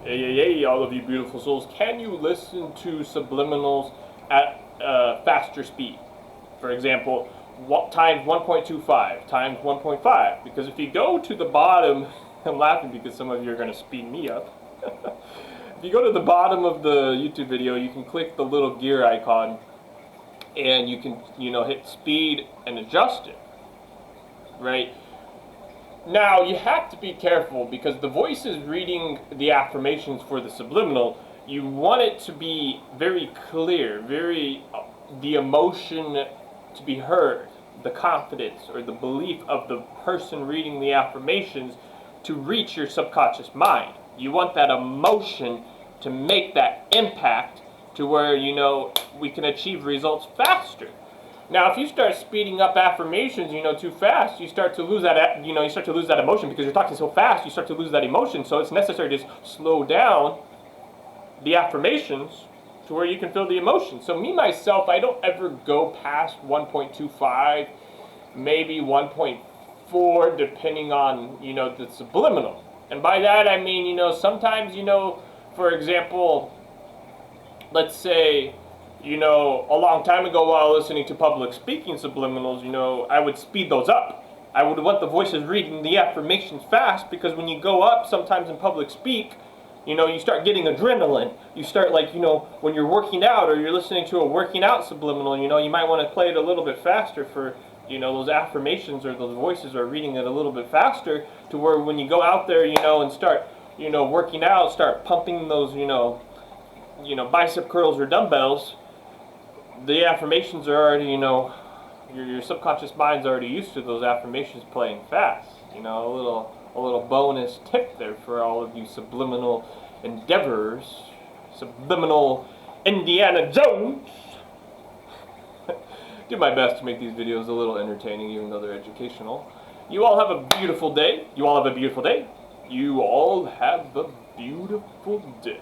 Hey, all of you beautiful souls, can you listen to subliminals at faster speed? For example, times 1.25 times 1.5. Because if you go to the bottom, I'm laughing because some of you are going to speed me up. If you go to the bottom of the YouTube video, you can click the little gear icon and you can, hit speed and adjust it, right? Now, you have to be careful because the voice is reading the affirmations for the subliminal. You want it to be very clear, the emotion to be heard, the confidence or the belief of the person reading the affirmations to reach your subconscious mind. You want that emotion to make that impact to where, we can achieve results faster. Now, if you start speeding up affirmations, too fast, you start to lose that, you start to lose that emotion because you're talking so fast. You start to lose that emotion. So it's necessary to slow down the affirmations to where you can feel the emotion. So me myself, I don't ever go past 1.25, maybe 1.4, depending on the subliminal. And by that I mean sometimes for example, let's say. A long time ago while listening to public speaking subliminals, I would speed those up. I would want the voices reading the affirmations fast because when you go up sometimes in public speak, you start getting adrenaline. You start when you're working out or you're listening to a working out subliminal, you might want to play it a little bit faster for, those affirmations or those voices are reading it a little bit faster to where when you go out there, and start, working out, start pumping those, bicep curls or dumbbells. The affirmations are already, your subconscious mind's already used to those affirmations playing fast. A little bonus tip there for all of you subliminal endeavors, subliminal Indiana Jones. Do my best to make these videos a little entertaining, even though they're educational. You all have a beautiful day. You all have a beautiful day. You all have a beautiful day.